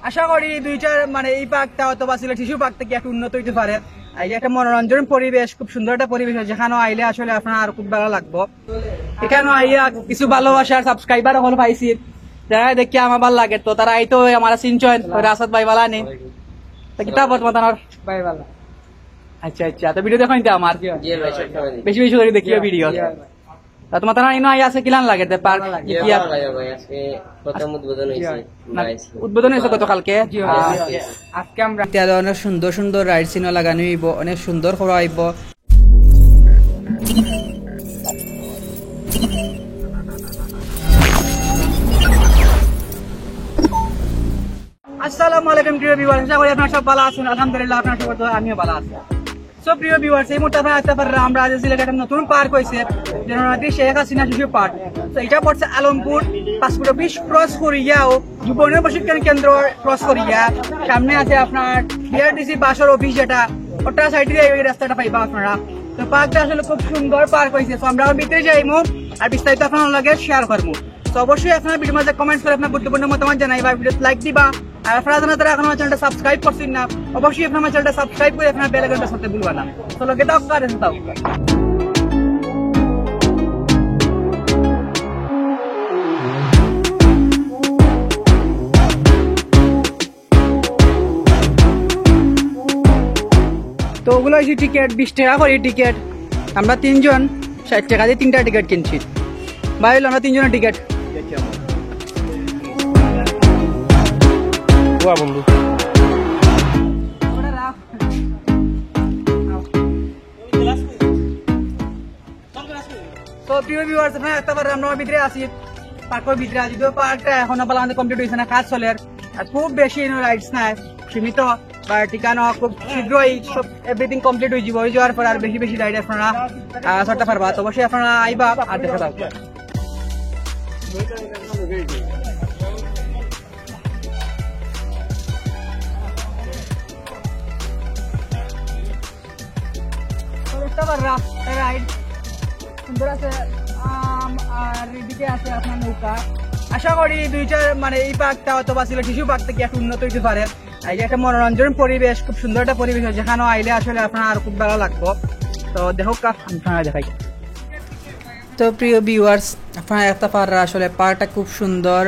আশা করি দুইটার মানে এই পার্কটা অথবা সিলেট শিশু পার্ক থেকে একটু উন্নত হইতে পারে। এই একটা মনোরঞ্জন পরিবেশ, খুব সুন্দর একটা পরিবেশ, যেখানে আইলে আসলে আপনার আর খুব ভালো লাগবো। এখানে আইয়া কিছু ভালোবাসার সাবস্ক্রাইবার হল পাইছি, যারা দেখি আমার ভালো লাগে, তো তারা আইতো আমার চিনচন রাসাদ ভাই বালা নেই কিতাব মাতানোর ভাই বালা। আচ্ছা আচ্ছা, তো ভিডিও দেখো নিতে আমার বেশি বেশি করে দেখিও ভিডিও। তোমার তারা ইনো আই আছে কিলান লাগে পার্ক উদ্বোধন হয়েছে গতকালকে। আজকে আমরা অনেক সুন্দর সুন্দর রাইড সিনো লাগানো হইব, অনেক সুন্দর করা হইব। আসসালামু আলাইকুম প্রিয় ভিউয়ার্স, আশা করি আপনারা সব ভালো আছেন। আলহামদুলিল্লাহ আপনারা সবাই তো আমিও ভালো আছি। সো প্রিয় ভিউয়ার্স, এই মুহূর্তে আপনারা আসতে পারেন আমরা আজ সিলেটে একটা নতুন পার্ক হয়েছে, জননাথী শেখ হাসিনা শিশু পার্ক। তো এটা পড়ছে আলমপুর 520 ক্রস করিয়া ও যুব প্রশিক্ষণ কেন্দ্র ক্রস করিয়া সামনে আছে আপনার বিআরটিসি বাসের অফিস, যেটা ওটা সাইডে এই রাস্তাটা পাইবা আপনারা। তো পার্কটা আসলে খুব সুন্দর পার্ক হয়েছে। তো আমরা ভিতরে যাইমু আর বিস্তারিত আপনার লগে শেয়ার করবো। তো অবশ্যই আপনারা ভিডিওর মধ্যে কমেন্ট করে আপনার গুরুত্বপূর্ণ মতামত জানাইবা, ভিডিও লাইক দিবা। আর আপনারা যারা এখন আমার চ্যানেলটা সাবস্ক্রাইব করছেন না, অবশ্যই আপনার আমার চ্যানেলটা সাবস্ক্রাইব করে আপনার বেল আইকনটা করতে ভুলবা না। তো লগে দাও কারেন দাও। তো ওগুলো হচ্ছে টিকিট 20 টাকা করে টিকিট। আমরা তিনজন 60 টাকা দিয়ে 3টা টিকিট কিনছি। ভাই আমরা তিনজনের টিকিট বন্ধু। তো প্রিয় ভিউয়ার্স, আপনারা একটা বার আমরা ভিতরে আছি, পার্কের ভিতরে আছি। তো পার্কটা এখনো বলা আমাদের কমপ্লিট হয়েছে না, কাজ চলে। আর খুব বেশি রাইডস নাই, সীমিত বা ঠিকানা খুব শীঘ্রই সব এভরিথিং কমপ্লিট হয়ে যাবে। হয়ে যাওয়ার পর আর বেশি বেশি রাইড আপনারা চড়তে পারবা। তো অবশ্যই আপনারা আইবা আর দেখা দাও। রাইড সুন্দর আছে, আর এদিকে আছে আপনার নৌকা। আশা করি দুইটার মানে এই পার্কটা অথবা সিলেট শিশু পার্ক থেকে একটু উন্নত হইতে পারে। এই যে একটা মনোরঞ্জন পরিবেশ, খুব সুন্দর একটা পরিবেশ, যেখানে আইলে আসলে আপনার আর খুব ভালো লাগবো। তো দেখো আপনারা দেখাই। তো প্রিয় ভিউয়ার্স, আপনারা একটা পার্ক আসলে পার্কটা খুব সুন্দর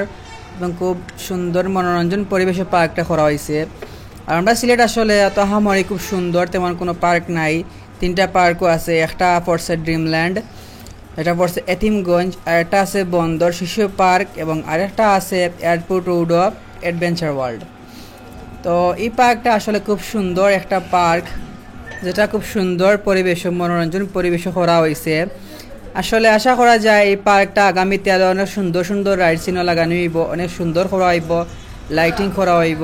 এবং খুব সুন্দর মনোরঞ্জন পরিবেশে পার্কটা করা হয়েছে। আর আমরা সিলেট আসলে এত হামারি খুব সুন্দর তেমন কোনো পার্ক নাই। 3টা পার্কও আছে, একটা পড়ছে ড্রিমল্যান্ড, এটা পড়ছে এতিমগঞ্জ, আর একটা আছে বন্দর শিশু পার্ক এবং আরেকটা আছে airport road of adventure world. তো এই পার্কটা আসলে খুব সুন্দর একটা পার্ক, যেটা খুব সুন্দর পরিবেশ মনোরঞ্জন পরিবেশ করা হয়েছে। আসলে আশা করা যায় এই পার্কটা আগামীতে আরো অনেক সুন্দর সুন্দর রাইড সিনো লাগানো হইব, অনেক সুন্দর করা হইব, লাইটিং করা হইব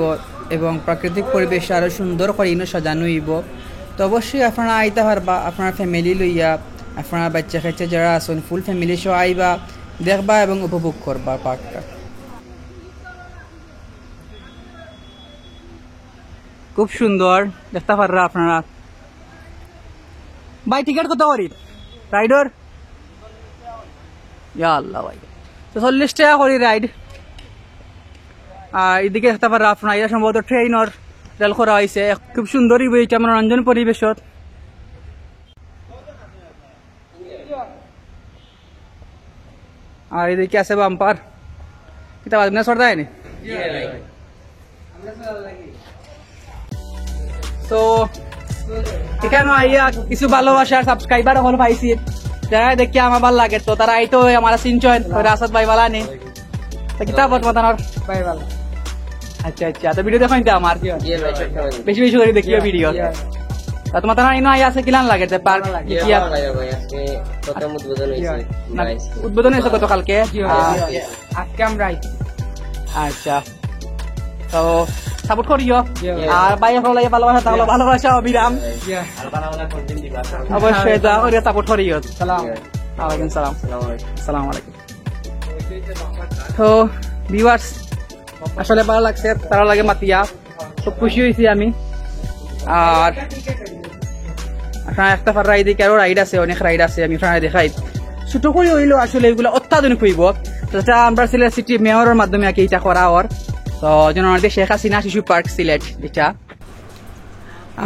এবং প্রাকৃতিক পরিবেশ আরো সুন্দর করে সাজানো হইব। তো অবশ্যই আপনারা আইতে পারবা, আপনার ফ্যামিলি লইয়া, আপনার বাচ্চা কাচ্চা যারা আছেন ফুল ফ্যামিলি সহ আইবা, দেখবা এবং উপভোগ করবা পার্কটা। খুব সুন্দর দেখতে পাররা আপনারা। ভাই টিকিট কত করি রাইডর? ইয়া আল্লাহ ভাই, তো 40 টাকা করি রাইড। আর এদিকে দেখতে পাররা আপনারা, এটা সম্ভবত ট্রেইনর রেল করা হয়েছে, খুব সুন্দরই এটা মনোরঞ্জন পরিবেশত। আর এদিকে আছে বাম্পার, কিতা বাজনা সর দেয় নি। তো এখানে আইয়া কিছু ভালোবাসার সাবস্ক্রাইবার হল পাইছি, যারা দেখি আমার ভালো লাগে, তো তারা আইতো আমার চিনচন রাসাদ ভাই বালা নেই কিতাব মাতানোর ভাই বালা। আচ্ছা আচ্ছা, তো ভিডিও দেখো নিতে আমার বেশি বেশি করে দেখিও ভিডিও। তোমার তারা ইনো আই আছে কিলান লাগে পার্ক উদ্বোধন হয়েছে গতকালকে। আজকে আমরা আচ্ছা, তো সাপোর্ট করিও। আর ভাই লাগে ভালোবাসা তাহলে ভালোবাসা অবিরাম, অবশ্যই সাপোর্ট করিও। ওয়ালাইকুম সালাম। আসসালামু আলাইকুম। তো ভিউয়ার্স, আসলে ভালো লাগছে, তারা লাগে মাতিয়া, খুব খুশি হয়েছি আমি। আর আপনার একটা রাইড দিকে আরো রাইড আছে, অনেক রাইড আছে, আমি আপনারা দেখাই। ছোট করে হইলেও আসলে এগুলো অত্যাধুনিক হইব, যেটা আমরা সিলেট সিটি মেয়রের মাধ্যমে এটা করা ওর। তো জননাথী শেখ হাসিনা শিশু পার্ক সিলেট এটা।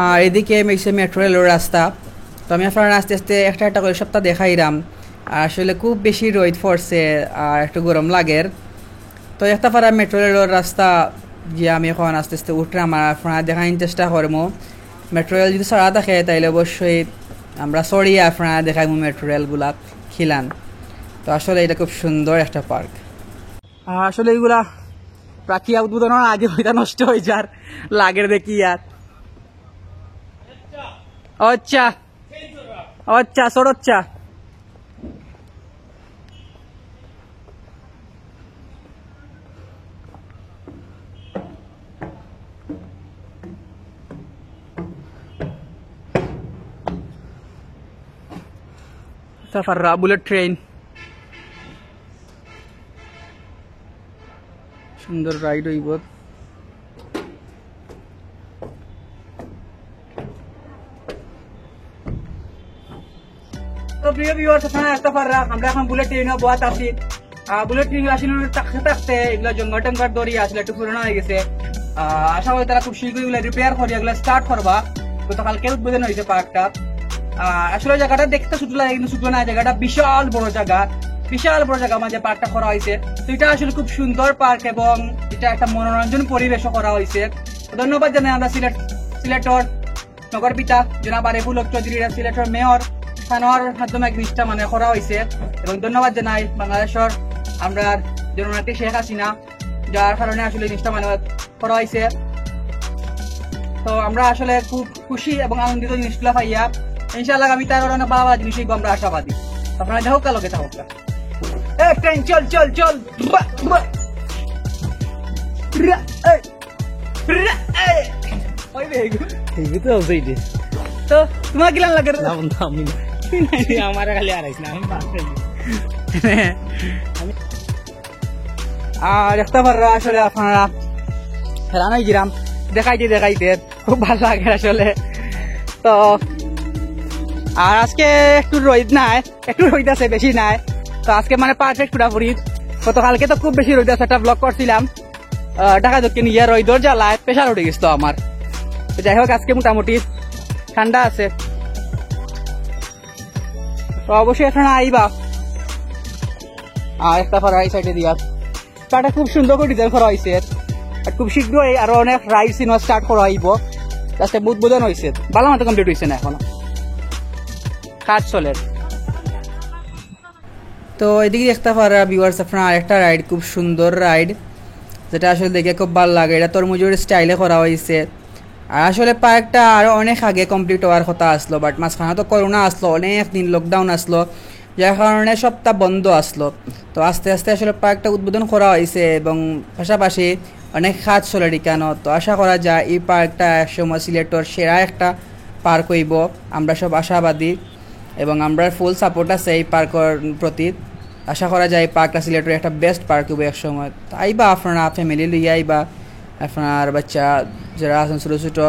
আর এদিকে মেট্রো রেলের রাস্তা। তো আমি আপনারা আস্তে আস্তে একটা একটা করে সপ্তাহ দেখাইলাম। আর আসলে খুব বেশি রোদ পড়ছে আর একটু গরম লাগের। তো একটা পারা মেট্রো রেলের রাস্তা যে আমি এখন আস্তে আস্তে উঠলাম আর আপনারা দেখানোর চেষ্টা করবো। মেট্রো রেল যদি ছাড়া থাকে তাইলে অবশ্যই আমরা সরিয়ে আপনারা দেখাইবো মেট্রো রেলগুলা খিলান। তো আসলে এটা খুব সুন্দর একটা পার্ক। আসলে এগুলা প্রাকিয়া উদ্বোধনের আগে ওইটা নষ্ট হয়ে যার লাগের দেখি আর। আচ্ছা আচ্ছা সরচ্ছা সাফাররা বুলেট ট্রেন সুন্দর রাইড হইব। তো প্রিয় ভিউয়ার্স আপনারা একটা পাররা আমরা এখন বুলেট ট্রেনে বহাত আছি। বুলেট ট্রেন আসলে থাকতে থাকতে এগুলো জঙ্গল টঙ্গল দড়ি আসলে একটু পুরোনো হয়ে গেছে। আশা করি তারা খুব শীঘ্রই এগুলো রিপেয়ার করে এগুলো স্টার্ট করবা। গতকালকে উদ্বোধন হয়েছে পার্কটা। আসলে জায়গাটা দেখতে ছোট লাগে কিন্তু ছোট না, জায়গাটা বিশাল বড় জায়গা, বিশাল বড় জায়গা মাঝে পার্কটা করা হয়েছে। তো এটা আসলে খুব সুন্দর পার্ক এবং এটা একটা মনোরঞ্জন পরিবেশও করা হয়েছে। ধন্যবাদ জানাই আমরা সিলেটর নগর পিতা জনাব আরিফুল হক চৌধুরী, সিলেটর মেয়র খানোয়ার মাধ্যমে জিনিসটা মানে করা হয়েছে। এবং ধন্যবাদ জানাই বাংলাদেশের আমরা জননেত্রী শেখ হাসিনা, যার কারণে আসলে জিনিসটা মানে করা হয়েছে। তো আমরা আসলে খুব খুশি এবং আনন্দিত জিনিসগুলো পাইয়া। ইনশাআল্লাহ আমি তার অনেক ভালো ভালো জিনিস আমরা আশাবাদী। আপনারা যাও কালকে থাকুক। ট্রেন চল চল চল। তো তোমার কিলাম লাগে আমার খালি আর একটা পাররা আসলে আপনারা হেরানো গিরাম দেখাইতে খুব ভালো লাগে আসলে। তো আর আজকে একটু রোদ নাই, একটু রোদ আছে বেশি নাই। তো আজকে মানে পারফেক্ট পুরাপুরি। গতকালকে তো খুব বেশি রোদ আছে, একটা ব্লগ করছিলাম ঢাকা দক্ষিণ ইয়ে রোদর জ্বালায় প্রেশার উঠে গেছিল আমার। তো যাই হোক আজকে মোটামুটি ঠান্ডা আছে। তো অবশ্যই এখানে আইবা। আর একটা ফর সাইডে দিয়া পাটা খুব সুন্দর করে ডিজাইন করা হয়েছে। আর খুব শীঘ্রই আরো অনেক রাইড সিনেমা স্টার্ট করা হইব। আজকে উদ্বোধন হয়েছে, ভালো মতো কমপ্লিট হয়েছে না এখনো, কাজ চলে। তো এদিকে দেখতে পারা ভিউয়ার্স আপনার আরেকটা রাইড, খুব সুন্দর রাইড যেটা আসলে দেখে খুব ভালো লাগে। এটা তরমুজের স্টাইলে করা হয়েছে। আর আসলে পার্কটা আরো অনেক আগে কমপ্লিট হওয়ার কথা আসলো, বাট মাঝখানে তো করোনা আসলো, অনেক দিন লকডাউন আসলো, যার কারণে সপ্তাহ বন্ধ আসলো। তো আস্তে আস্তে আসলে পার্কটা উদ্বোধন করা হয়েছে এবং পাশাপাশি অনেক কাজ চলে কেন। তো আশা করা যায় এই পার্কটা একসময় সিলেটর সেরা একটা পার্ক হইব, আমরা সব আশাবাদী এবং আমরা ফুল সাপোর্ট আছে এই পার্কের প্রতি। আশা করা যায় এই পার্কটা সিলেটের একটা বেস্ট পার্ক হইব এক সময়। আইবা আপনারা ফ্যামিলি লইয়া আইবা, আপনার বাচ্চা যারা আছেন ছোটো ছোটো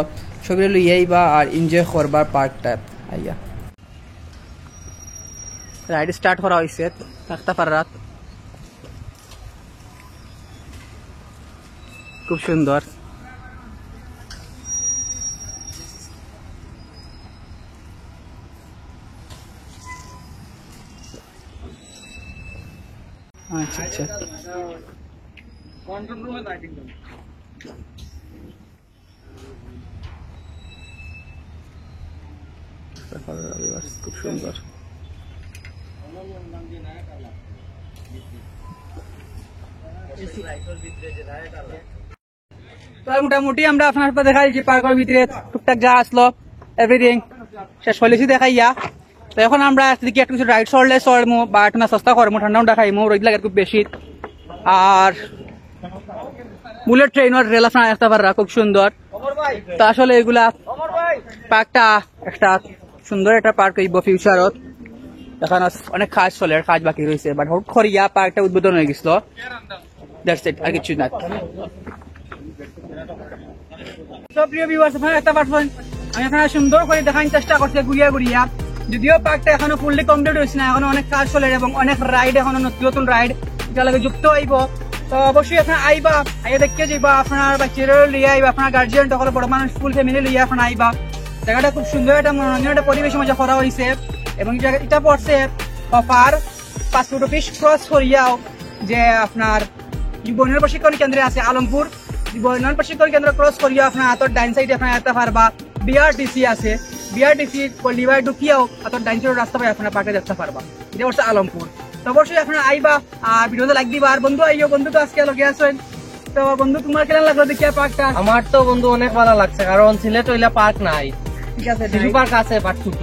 সবই লইয়া আইবা আর এনজয় করবার পার্কটা আইয়া। রাইড স্টার্ট করা হয়েছে থাকতে পারাত, খুব সুন্দর। আচ্ছা আচ্ছা কন্ট্রোল রুমে লাইটিং খুব সুন্দর। মোটামুটি আমরা আপনার সাথে দেখাই যে পার্কের ভিতরে টুকটাক যা আসলো এভরিথিং শেষ হলেছি দেখাইয়া। তো এখন আমরা দিকে একটু কিছু রাইড চড়লে চড়মু বা একটু না সস্তা করবো, ঠান্ডা খাইমু, রোদ লাগে খুব বেশি। আর বুলেট ট্রেনের রেল আপনার আসতে পাররা খুব সুন্দর। তো আসলে এগুলা পার্কটা একটা সুন্দর একটা পার্ক হইব ফিউচারত। এখন অনেক কাজ চলে, কাজ বাকি রয়েছে, বাট হুট করিয়া পার্কটা উদ্বোধন হয়ে গেছিল, দ্যাটস ইট, আর কিছু না। প্রিয় ভিউয়ার্স আপনারা একটা পারছেন আমি আপনারা সুন্দর করে দেখার চেষ্টা করছি ঘুরিয়া ঘুরিয়া। যদিও পার্কটা এখনো ফুললি কমপ্লিট হয়েছে না, এখনো অনেক কাজ চলে এবং অনেক রাইড এখনো নতুন নতুন রাইড যা লাগে যুক্ত হইব। তো অবশ্যই আপনার আইবা আইয়া দেখে যাইবা, আপনার বাচ্চারা লিয়ে আইবা, আপনার গার্জিয়ান তখন বড় মানুষ ফুল ফ্যামিলি লিয়ে আপনার আইবা। জায়গাটা খুব সুন্দর একটা মনোরঞ্জন একটা পরিবেশ মজা করা হয়েছে এবং এটা পড়ছে অফার 5 অফিস ক্রস করিয়াও যে আপনার যুবউন্নয়ন প্রশিক্ষণ কেন্দ্রে আছে আলমপুর, যুবউন্নয়ন প্রশিক্ষণ কেন্দ্র ক্রস করিয়া আপনার হাতের ডাইন সাইডে আপনার যেতে পারবা। বিআরটিসি আছে, বিআরটিসি লিভার ঢুকিয়াও হাতের ডাইন সাইডের রাস্তা পাই আপনার পার্কে যেতে পারবা। এটা হচ্ছে আলমপুর। তো অবশ্যই আপনার আইবা আর ভিডিওতে লাইক দিবা। আর বন্ধু আইও, বন্ধু তো আজকে লগে আছেন। তো বন্ধু তোমার কেমন লাগলো দেখিয়া পার্কটা? আমার তো বন্ধু অনেক ভালো লাগছে, কারণ সিলেট হইলে পার্ক নাই, ঠিক আছে, শিশু পার্ক আছে বাট ছোট,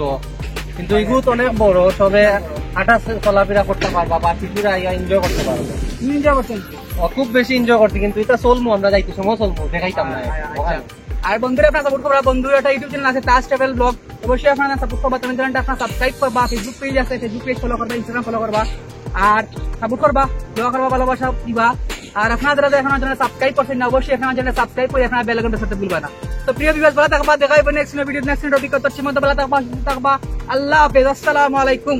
কিন্তু এগুলো তো অনেক বড়, সবে হাঁটা চলাফেরা করতে পারবা বা শিশুরা এনজয় করতে পারবে। তুমি যা বলছেন খুব বেশি এনজয় করতে, কিন্তু এটা চলমু আমরা যাইতে সময় চলমু দেখাইতাম না। আর বন্ধুরা আপনার সাপোর্ট করবা, বন্ধুরা একটা ইউটিউব চ্যানেল আছে তাজ ট্রাভেল ব্লগ, অবশ্যই আপনারা সাপোর্ট করবা। চ্যানেলটা আপনারা সাবস্ক্রাইব করবা, ফেসবুক পেজ আছে ফেসবুক পেজ ফলো করবা, ইনস্টাগ্রাম ফলো করবা আর সাপোর্ট করবা, দোয়া করবা, ভালোবাসা দিবা। আর আপনারা যারা এখন চ্যানেল সাবস্ক্রাইব করছেন না, অবশ্যই আপনারা চ্যানেল সাবস্ক্রাইব করে আপনারা বেল আইকনটা সাথে ভুলবা না। তো প্রিয় ভিউয়ার্স, ভালো থাকবা, দেখা হবে নেক্সট ভিডিও নেক্সট টপিক। ততক্ষণ ভালো থাকবা, সুস্থ থাকবা। আল্লাহ হাফেজ, আসসালামু আলাইকুম।